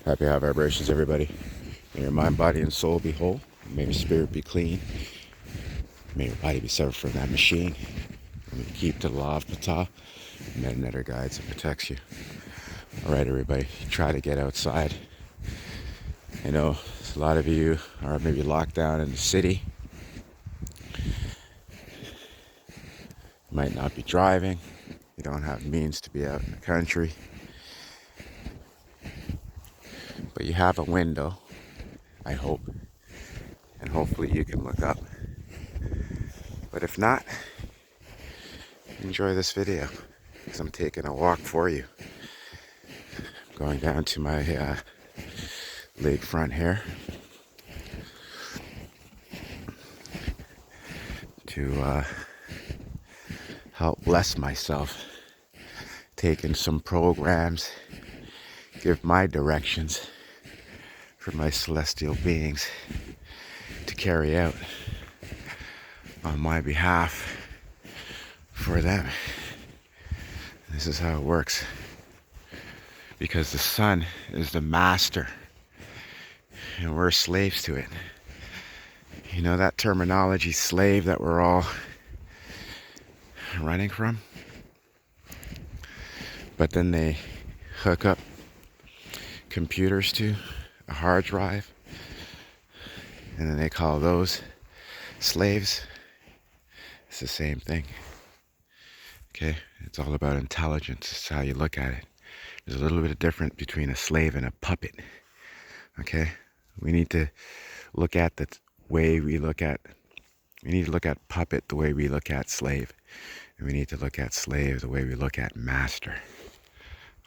Happy high vibrations, everybody. May your mind, body, and soul be whole. May your spirit be clean. May your body be severed from that machine. And we keep to the law of Ptah. Medinator guides and protects you. All right, everybody. Try to get outside. I know a lot of you are maybe locked down in the city. You might not be driving. You don't have means to be out in the country. But you have a window, I hope. And hopefully you can look up. But if not, enjoy this video, because I'm taking a walk for you. I'm going down to my lakefront here to help bless myself, taking some programs, give my directions for my celestial beings to carry out on my behalf for them. This is how it works, because the sun is the master and we're slaves to it. You know that terminology, slave, that we're all running from? But then they hook up computers to a hard drive, and then they call those slaves. It's the same thing. Okay? It's all about intelligence. It's how you look at it. There's a little bit of difference between a slave and a puppet. Okay? We need to look at the way we look at puppet the way we look at slave. And we need to look at slave the way we look at master.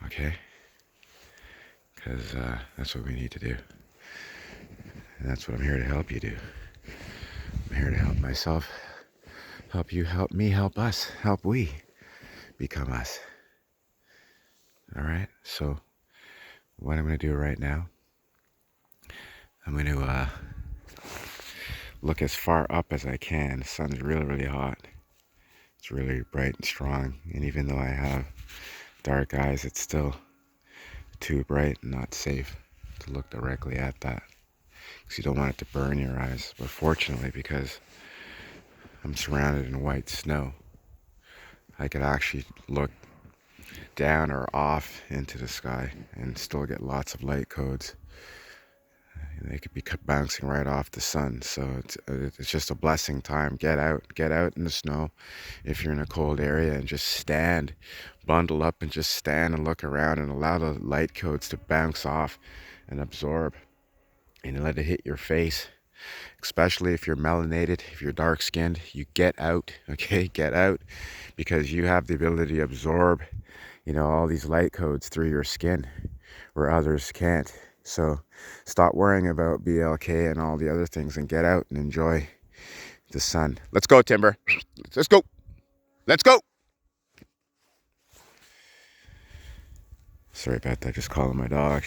Okay? Because that's what we need to do. And that's what I'm here to help you do. I'm here to help myself, help you, help me, help us, help we become us. All right? So what I'm going to do right now, I'm going to look as far up as I can. The sun's really, really hot. It's really bright and strong. And even though I have dark eyes, it's still too bright and not safe to look directly at that, because you don't want it to burn your eyes. But fortunately, because I'm surrounded in white snow, I could actually look down or off into the sky and still get lots of light codes. They could be bouncing right off the sun. So it's just a blessing time. Get out in the snow if you're in a cold area, and just stand, bundle up and just stand and look around and allow the light codes to bounce off and absorb, and let it hit your face. Especially if you're melanated, if you're dark skinned, you get out, okay? Get out, because you have the ability to absorb, all these light codes through your skin where others can't. So stop worrying about BLK and all the other things and get out and enjoy the sun. Let's go, Timber. Let's go. Let's go. Sorry about that. Just calling my dog.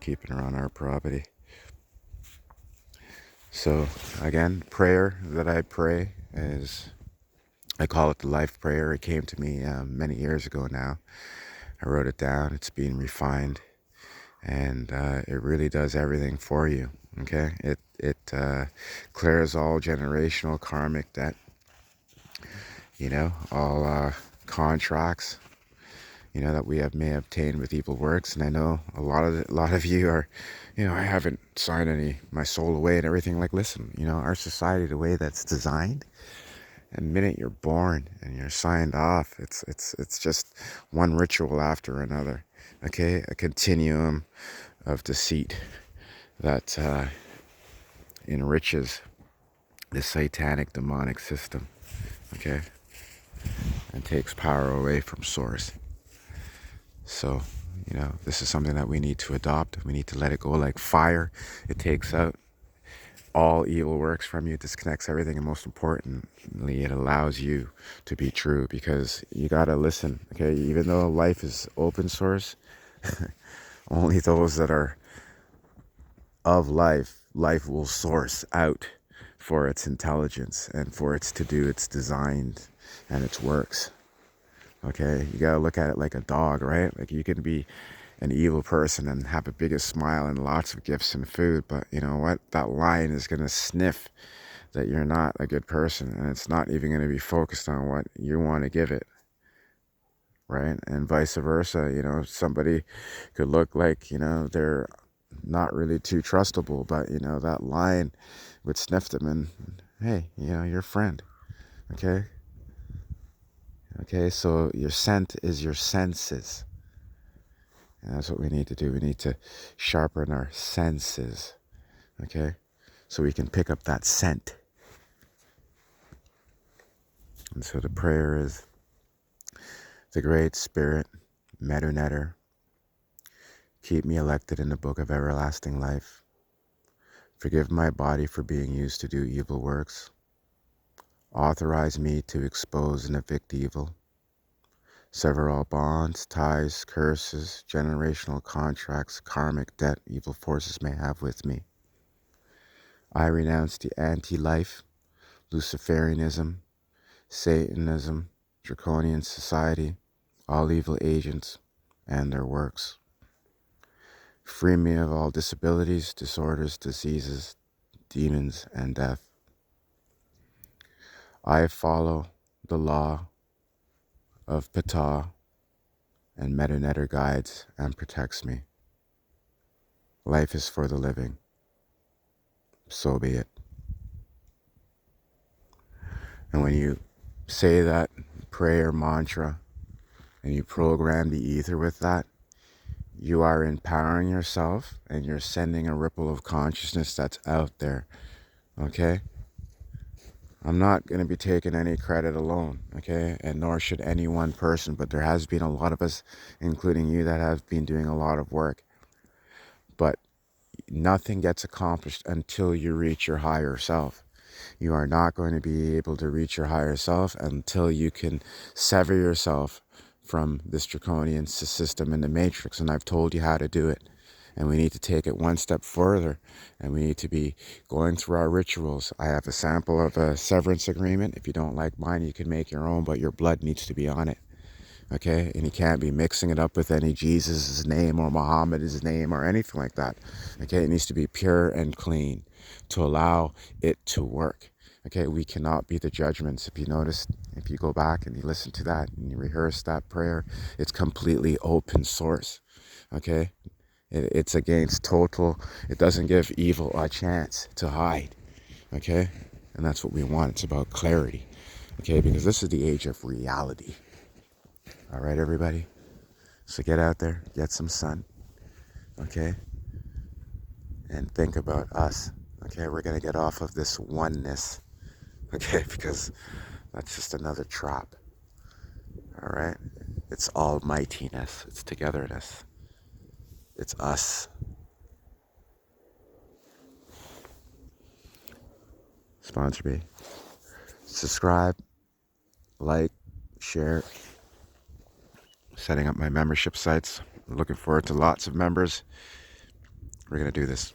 Keeping her on our property. So again, prayer that I pray is, I call it the life prayer. It came to me many years ago now. I wrote it down. It's being refined. And it really does everything for you. Okay, it clears all generational karmic debt. All contracts, that we may obtain with evil works. And I know a lot of you are, I haven't signed my soul away and everything. Like, listen, our society, the way that's designed, and the minute you're born and you're signed off, it's just one ritual after another. Okay, a continuum of deceit that enriches the satanic demonic system, okay, and takes power away from source. So, this is something that we need to adopt. We need to let it go like fire. It takes out all evil works from you, disconnects everything, and most importantly, it allows you to be true, because you gotta listen, okay? Even though life is open source, only those that are of life will source out for its intelligence and for its to do its designed and its works. Okay, you gotta look at it like a dog, right? Like, you can be an evil person and have the biggest smile and lots of gifts and food, but you know what? That lion is going to sniff that you're not a good person, and it's not even going to be focused on what you want to give it, right? And vice versa. You know, somebody could look like, you know, they're not really too trustable, but you know, that lion would sniff them and, hey, you know, your friend. Okay. Okay, so your scent is your senses. And that's what we need to do. We need to sharpen our senses. Okay, so we can pick up that scent. And so the prayer is, the Great Spirit, Medu Neter, keep me elected in the book of everlasting life. Forgive my body for being used to do evil works. Authorize me to expose and evict evil. Sever all bonds, ties, curses, generational contracts, karmic debt evil forces may have with me. I renounce the anti-life, Luciferianism, Satanism, Draconian society, all evil agents, and their works. Free me of all disabilities, disorders, diseases, demons, and death. I follow the law of Ptah, and Medu Neter guides and protects me. Life is for the living. So be it. And when you say that prayer mantra and you program the ether with that, you are empowering yourself and you're sending a ripple of consciousness that's out there. Okay? I'm not going to be taking any credit alone, okay? And nor should any one person, but there has been a lot of us, including you, that have been doing a lot of work. But nothing gets accomplished until you reach your higher self. You are not going to be able to reach your higher self until you can sever yourself from this draconian system in the matrix. And I've told you how to do it. And we need to take it one step further, and we need to be going through our rituals. I have a sample of a severance agreement. If you don't like mine, you can make your own, but your blood needs to be on it. Okay? And you can't be mixing it up with any Jesus' name or Muhammad's name or anything like that. Okay? It needs to be pure and clean to allow it to work. Okay? We cannot be the judgments. If you notice, if you go back and you listen to that and you rehearse that prayer, it's completely open source. Okay? It's against total, it doesn't give evil a chance to hide, okay? And that's what we want. It's about clarity, okay? Because this is the age of reality. All right, everybody? So get out there, get some sun, okay? And think about us, okay? We're going to get off of this oneness, okay? Because that's just another trap, all right? It's almightiness, it's togetherness, it's us. Sponsor me. Subscribe, like, share. Setting up my membership sites. I'm looking forward to lots of members. We're going to do this.